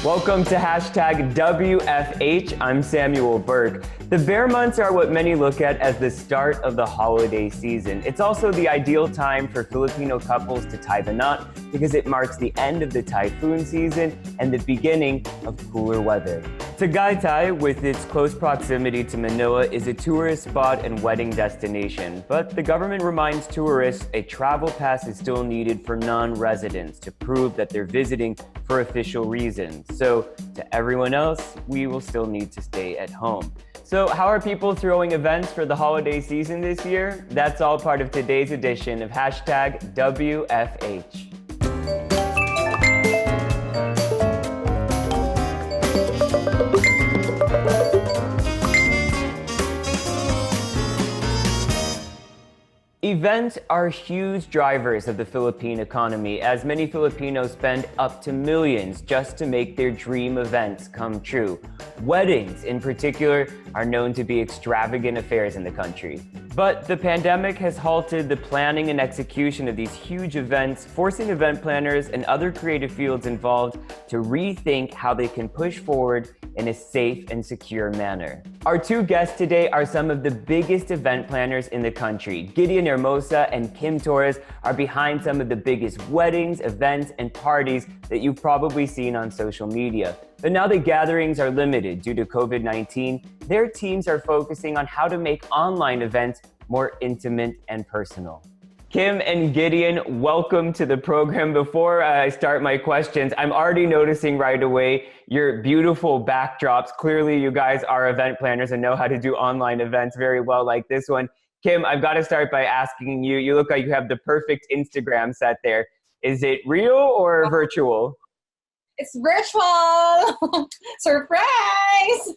Welcome to hashtag WFH. I'm Samuel Burke. The bear months are what many look at as the start of the holiday season. It's also the ideal time for Filipino couples to tie the knot because it marks the end of the typhoon season and the beginning of cooler weather. Tagaytay, with its close proximity to Manila, is a tourist spot and wedding destination. But the government reminds tourists a travel pass is still needed for non-residents to prove that they're visiting for official reasons. So to everyone else, we will still need to stay at home. So how are people throwing events for the holiday season this year? That's all part of today's edition of hashtag WFH. Events are huge drivers of the Philippine economy, as many Filipinos spend up to millions just to make their dream events come true. Weddings, in particular, are known to be extravagant affairs in the country. But the pandemic has halted the planning and execution of these huge events, forcing event planners and other creative fields involved to rethink how they can push forward in a safe and secure manner. Our two guests today are some of the biggest event planners in the country. Gideon Hermosa and Kim Torres are behind some of the biggest weddings, events, and parties that you've probably seen on social media. But now the gatherings are limited due to COVID-19, their teams are focusing on how to make online events more intimate and personal. Kim and Gideon, welcome to the program. Before I start my questions, I'm already noticing right away your beautiful backdrops. Clearly, you guys are event planners and know how to do online events very well, like this one. Kim, I've got to start by asking you, you look like you have the perfect Instagram set there. Is it real or virtual? It's virtual! Surprise!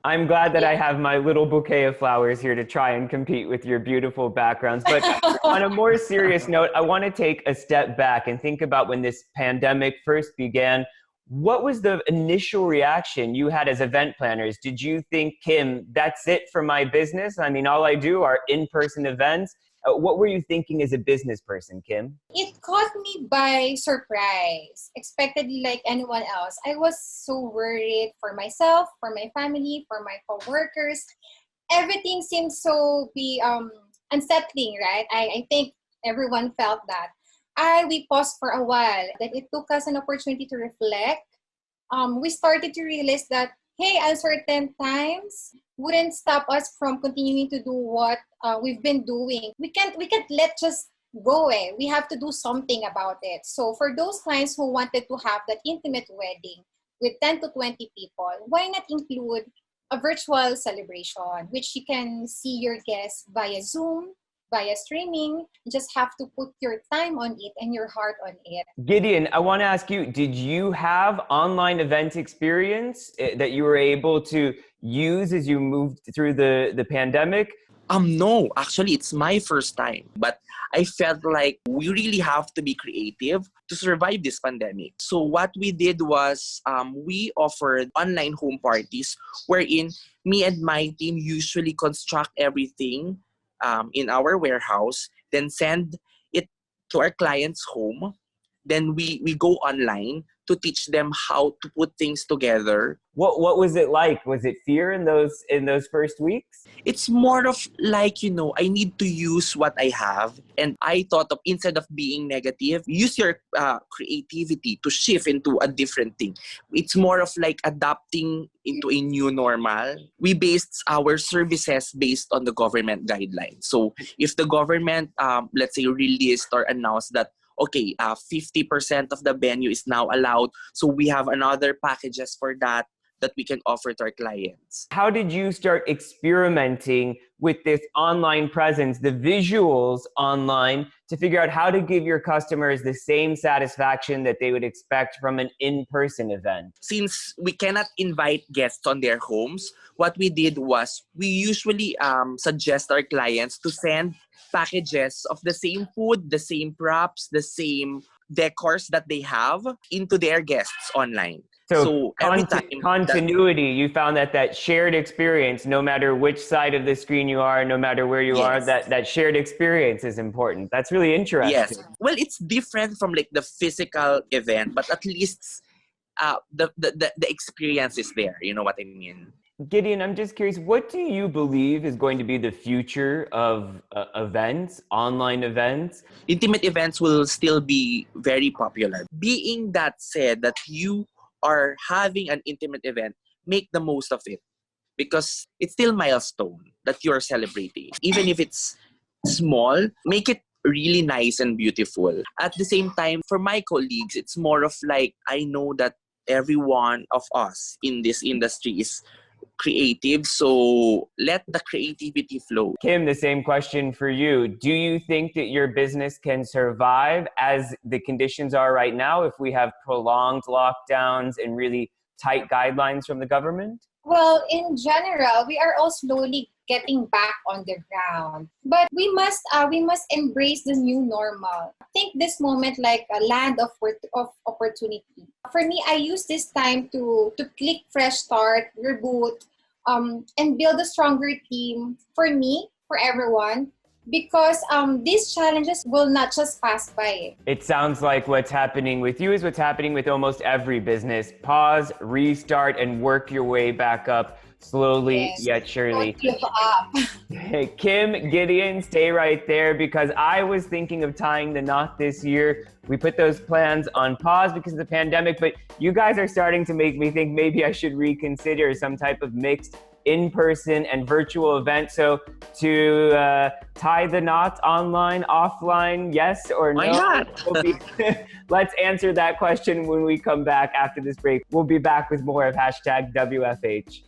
I'm glad that I have my little bouquet of flowers here to try and compete with your beautiful backgrounds. But on a more serious note, I want to take a step back and think about when this pandemic first began. What was the initial reaction you had as event planners? Did you think, Kim, that's it for my business? I mean, all I do are in-person events. What were you thinking as a business person, Kim? It caught me by surprise. Expectedly, like anyone else, I was so worried for myself, for my family, for my coworkers. Everything seemed so unsettling, right? I think everyone felt that. We paused for a while. That it took us an opportunity to reflect. We started to realize that, hey, uncertain times wouldn't stop us from continuing to do what we've been doing. We can't let just go away. We have to do something about it. So for those clients who wanted to have that intimate wedding with 10 to 20 people, why not include a virtual celebration, which you can see your guests via Zoom, via streaming. You just have to put your time on it and your heart on it. Gideon, I want to ask you, did you have online event experience that you were able to use as you moved through the pandemic? No, actually, it's my first time. But I felt like we really have to be creative to survive this pandemic. So what we did was we offered online home parties wherein me and my team usually construct everything in our warehouse, then send it to our client's home. Then we go online to teach them how to put things together. What was it like? Was it fear in those first weeks? It's more of like, I need to use what I have. And I thought of, instead of being negative, use your creativity to shift into a different thing. It's more of like adapting into a new normal. We based our services based on the government guidelines. So if the government, let's say, released or announced that, okay, 50% of the venue is now allowed. So we have another packages for that we can offer to our clients. How did you start experimenting with this online presence, the visuals online, to figure out how to give your customers the same satisfaction that they would expect from an in-person event? Since we cannot invite guests on their homes, what we did was we usually suggest our clients to send packages of the same food, the same props, the same decors that they have into their guests online. So every time continuity, you found that shared experience, no matter which side of the screen you are, no matter where you are, that shared experience is important. That's really interesting. Yes. Well, it's different from like the physical event, but at least the experience is there. You know what I mean? Gideon, I'm just curious, what do you believe is going to be the future of events, online events? Intimate events will still be very popular. Being that said, that you are having an intimate event, make the most of it because it's still milestone that you're celebrating. Even if it's small, make it really nice and beautiful. At the same time, for my colleagues, it's more of like, I know that every one of us in this industry is creative, so let the creativity flow. Kim, the same question for you. Do you think that your business can survive as the conditions are right now if we have prolonged lockdowns and really tight guidelines from the government? Well, in general, we are all slowly getting back on the ground. But we must embrace the new normal. Think this moment like a land of opportunity. For me, I use this time to click fresh start, reboot, and build a stronger team for me, for everyone. Because these challenges will not just pass by. It sounds like what's happening with you is what's happening with almost every business. Pause, restart, and work your way back up slowly Yes. yet surely. Don't give up. Hey, Kim, Gideon, stay right there because I was thinking of tying the knot this year. We put those plans on pause because of the pandemic, but you guys are starting to make me think maybe I should reconsider some type of mixed in-person and virtual event. So to tie the knot online, offline, yes or no? Why not? Let's answer that question when we come back after this break. We'll be back with more of hashtag WFH.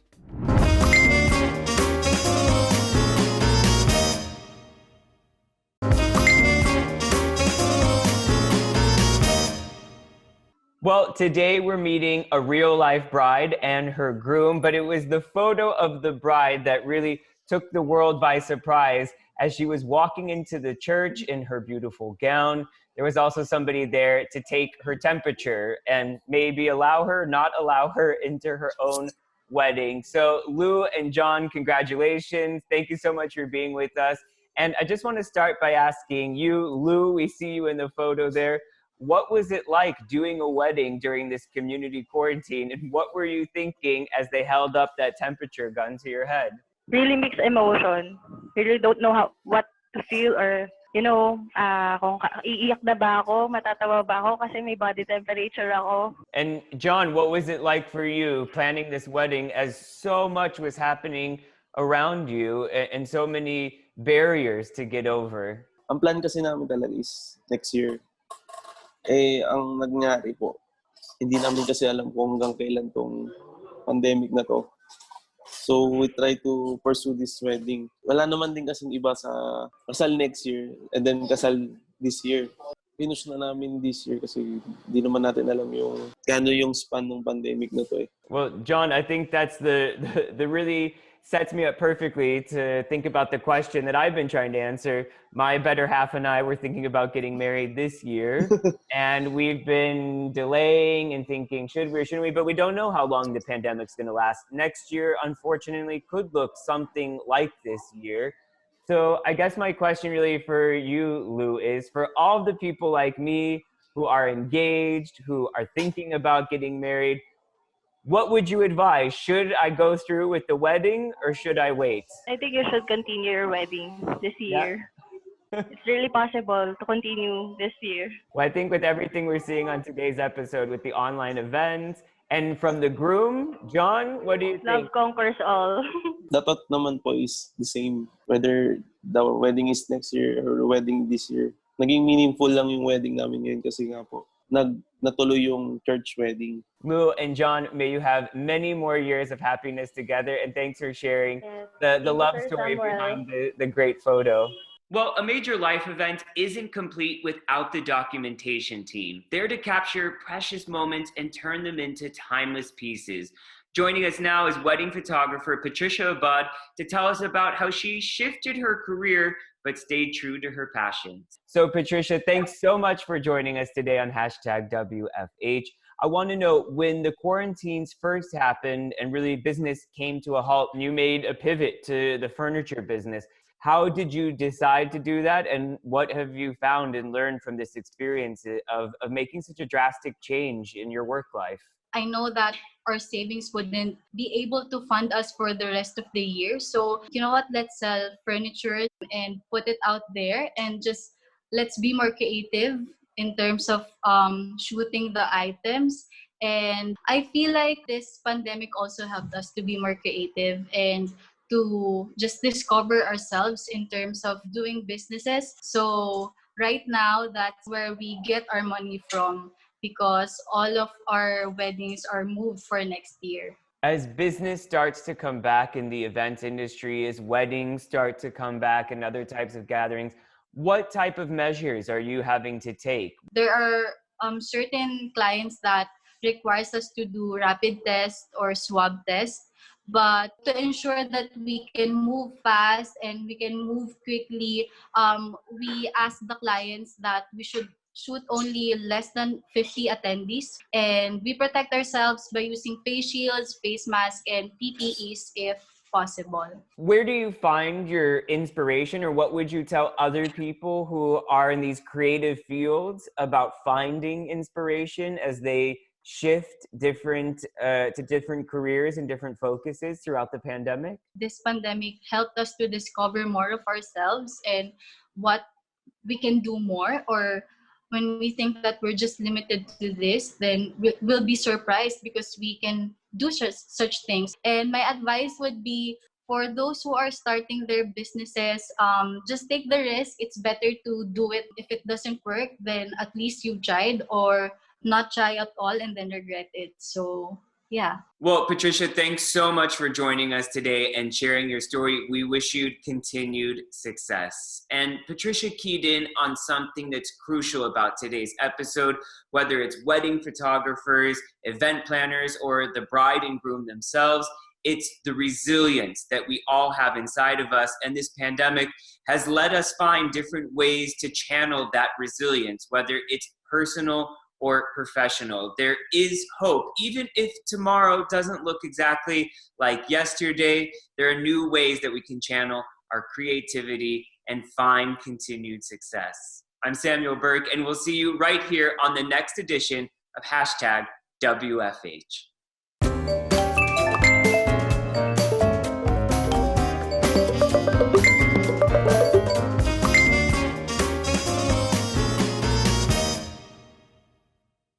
Well, today we're meeting a real life bride and her groom, but it was the photo of the bride that really took the world by surprise as she was walking into the church in her beautiful gown. There was also somebody there to take her temperature and maybe allow her, not allow her into her own wedding. So Lou and John, congratulations. Thank you so much for being with us. And I just want to start by asking you, Lou, we see you in the photo there. What was it like doing a wedding during this community quarantine? And what were you thinking as they held up that temperature gun to your head? Really mixed emotion. Really don't know what to feel or, kung iiyak na ba ako, matatawa ba ako kasi may body temperature ako. And John, what was it like for you planning this wedding as so much was happening around you and so many barriers to get over? Ang plan kasi namin talaga is next year. Ang nangyari po, hindi namin kasi alam kung hanggang kailan tong pandemic na to. So we try to pursue this wedding. Wala naman din kasing iba sa kasal next year and then kasal this year. Pinush na namin this year kasi hindi naman natin alam yung span ng pandemic na to . Well, John, I think that's the really sets me up perfectly to think about the question that I've been trying to answer. My better half and I were thinking about getting married this year, and we've been delaying and thinking, should we or shouldn't we? But we don't know how long the pandemic's going to last. Next year, unfortunately, could look something like this year. So I guess my question really for you, Lou, is for all the people like me who are engaged, who are thinking about getting married, what would you advise? Should I go through with the wedding or should I wait? I think you should continue your wedding this year. It's really possible to continue this year. Well, I think with everything we're seeing on today's episode with the online events and from the groom, John, what do you think? Love conquers all. Dapat naman po is the same whether the wedding is next year or wedding this year. Naging meaningful lang yung wedding namin ngayon kasi nga po natuloy yung church wedding. Lou and John, may you have many more years of happiness together, and thanks for sharing the love story behind the great photo. Well, a major life event isn't complete without the documentation team, there to capture precious moments and turn them into timeless pieces. Joining us now is wedding photographer Patricia Abad to tell us about how she shifted her career but stayed true to her passions. So Patricia, thanks so much for joining us today on hashtag WFH. I want to know, when the quarantines first happened and really business came to a halt and you made a pivot to the furniture business, how did you decide to do that? And what have you found and learned from this experience of making such a drastic change in your work life? I know that our savings wouldn't be able to fund us for the rest of the year. So, you know what, let's sell furniture and put it out there, and just let's be more creative in terms of shooting the items. And I feel like this pandemic also helped us to be more creative and to just discover ourselves in terms of doing businesses. So right now, that's where we get our money from, because all of our weddings are moved for next year. As business starts to come back in the events industry, as weddings start to come back and other types of gatherings, what type of measures are you having to take? There are certain clients that requires us to do rapid test or swab test. But to ensure that we can move fast and we can move quickly, we ask the clients that we should shoot only less than 50 attendees. And we protect ourselves by using face shields, face masks, and PPEs if possible. Where do you find your inspiration, or what would you tell other people who are in these creative fields about finding inspiration as they shift to different careers and different focuses throughout the pandemic? This pandemic helped us to discover more of ourselves and what we can do more. Or when we think that we're just limited to this, then we'll be surprised because we can do such things. And my advice would be, for those who are starting their businesses, just take the risk. It's better to do it. If it doesn't work, then at least you tried, or not try at all and then regret it. So yeah. Well, Patricia, thanks so much for joining us today and sharing your story. We wish you continued success. And Patricia keyed in on something that's crucial about today's episode, whether it's wedding photographers, event planners, or the bride and groom themselves. It's the resilience that we all have inside of us. And this pandemic has let us find different ways to channel that resilience, whether it's personal or professional. There is hope. Even if tomorrow doesn't look exactly like yesterday, there are new ways that we can channel our creativity and find continued success. I'm Samuel Burke, and we'll see you right here on the next edition of #WFH.